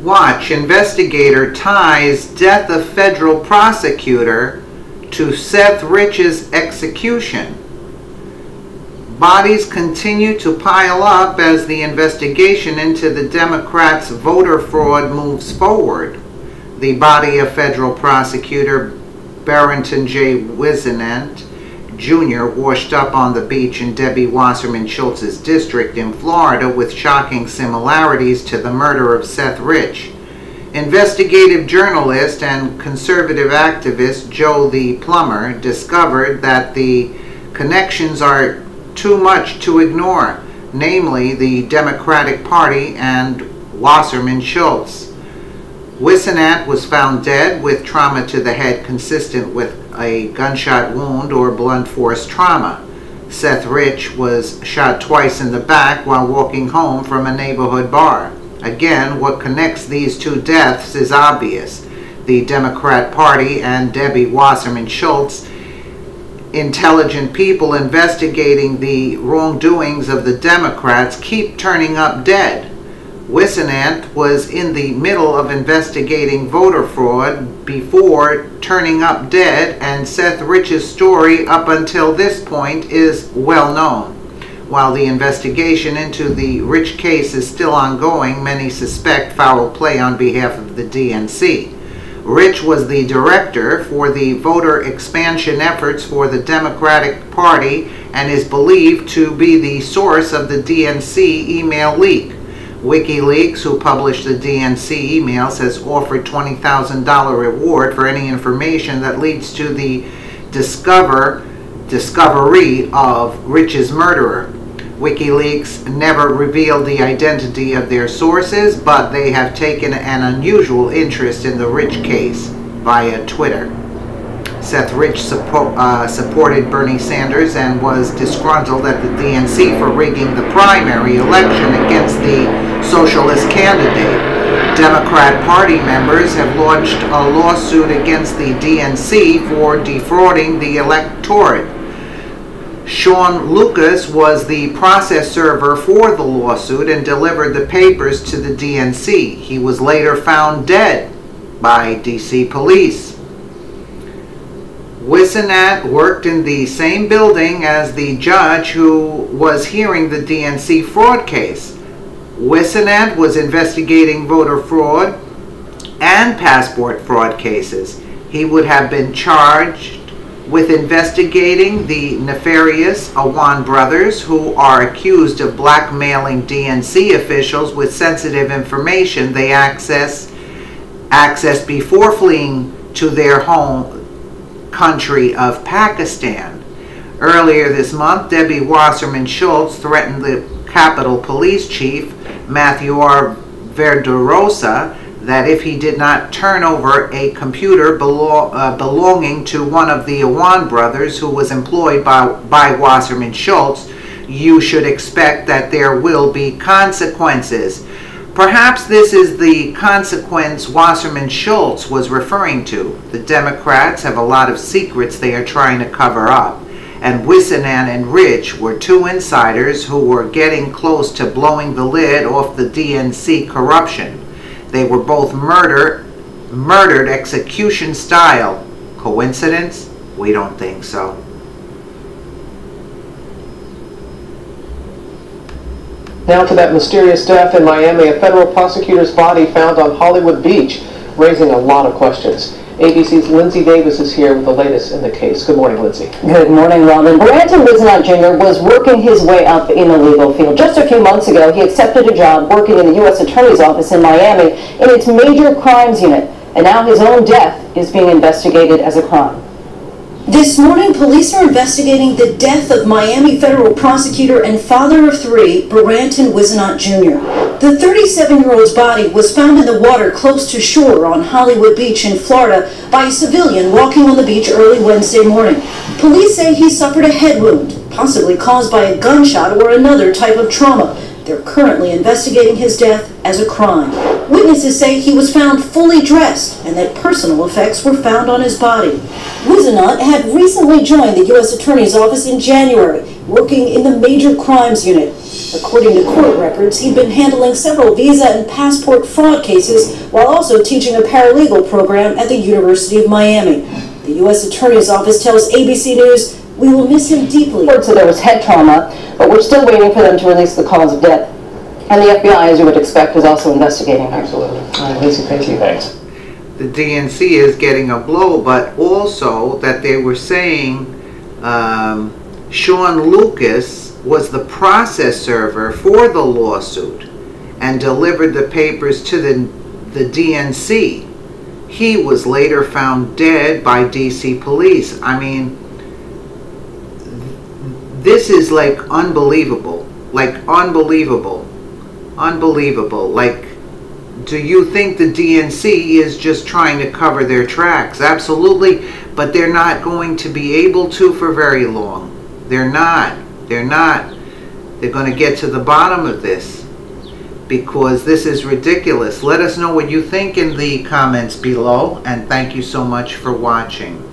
Watch, Investigator ties death of federal prosecutor to Seth Rich's execution. Bodies continue to pile up as the investigation into the Democrats' voter fraud moves forward. The body of federal prosecutor Barrington J. Whisenant Jr. washed up on the beach in Debbie Wasserman Schultz's district in Florida with shocking similarities to the murder of Seth Rich. Investigative journalist and conservative activist Joe the Plumber discovered that the connections are too much to ignore, namely the Democratic Party and Wasserman Schultz. Whisenant was found dead with trauma to the head consistent with a gunshot wound or blunt force trauma. Seth Rich was shot twice in the back while walking home from a neighborhood bar. Again, what connects these two deaths is obvious. The Democrat Party and Debbie Wasserman Schultz, intelligent people investigating the wrongdoings of the Democrats, keep turning up dead. Whisenant was in the middle of investigating voter fraud before turning up dead, and Seth Rich's story up until this point is well known. While the investigation into the Rich case is still ongoing, many suspect foul play on behalf of the DNC. Rich was the director for the voter expansion efforts for the Democratic Party and is believed to be the source of the DNC email leak. WikiLeaks, who published the DNC emails, has offered $20,000 reward for any information that leads to the discovery of Rich's murderer. WikiLeaks never revealed the identity of their sources, but they have taken an unusual interest in the Rich case via Twitter. Seth Rich supported Bernie Sanders and was disgruntled at the DNC for rigging the primary election against the socialist candidate. Democrat Party members have launched a lawsuit against the DNC for defrauding the electorate. Sean Lucas was the process server for the lawsuit and delivered the papers to the DNC. He was later found dead by DC police. Whisenant worked in the same building as the judge who was hearing the DNC fraud case. Whisenant was investigating voter fraud and passport fraud cases. He would have been charged with investigating the nefarious Awan brothers, who are accused of blackmailing DNC officials with sensitive information they accessed before fleeing to their home country of Pakistan. Earlier this month, Debbie Wasserman Schultz threatened the Capitol Police Chief, Matthew R. Verderosa, that if he did not turn over a computer belonging to one of the Awan brothers who was employed by Wasserman Schultz, you should expect that there will be consequences. Perhaps this is the consequence Wasserman Schultz was referring to. The Democrats have a lot of secrets they are trying to cover up, and Whisenant and Rich were two insiders who were getting close to blowing the lid off the DNC corruption. They were both murdered execution style. Coincidence? We don't think so. Now to that mysterious death in Miami, a federal prosecutor's body found on Hollywood Beach, raising a lot of questions. ABC's Lindsay Davis is here with the latest in the case. Good morning, Lindsay. Good morning, Robin. Barrington Whisenant Jr. was working his way up in the legal field. Just a few months ago, he accepted a job working in the U.S. Attorney's Office in Miami in its major crimes unit, and now his own death is being investigated as a crime. This morning, police are investigating the death of Miami federal prosecutor and father of three, Barrington Whisenant Jr. The 37-year-old's body was found in the water close to shore on Hollywood Beach in Florida by a civilian walking on the beach early Wednesday morning. Police say he suffered a head wound, possibly caused by a gunshot or another type of trauma. They're currently investigating his death as a crime. Witnesses say he was found fully dressed and that personal effects were found on his body. Whisenant had recently joined the U.S. Attorney's Office in January, working in the Major Crimes Unit. According to court records, he'd been handling several visa and passport fraud cases while also teaching a paralegal program at the University of Miami. The U.S. Attorney's Office tells ABC News, "We will miss him deeply." So there was head trauma, but we're still waiting for them to release the cause of death. And the FBI, as you would expect, is also investigating her. Absolutely. All right, Lacey, thank you. Thanks. The DNC is getting a blow, but also that they were saying Sean Lucas was the process server for the lawsuit and delivered the papers to the DNC. He was later found dead by DC police. I mean, this is like unbelievable. Like unbelievable. Unbelievable. Like, do you think the DNC is just trying to cover their tracks? Absolutely, but they're not going to be able to for very long. They're not. They're not. They're going to get to the bottom of this because this is ridiculous. Let us know what you think in the comments below, and thank you so much for watching.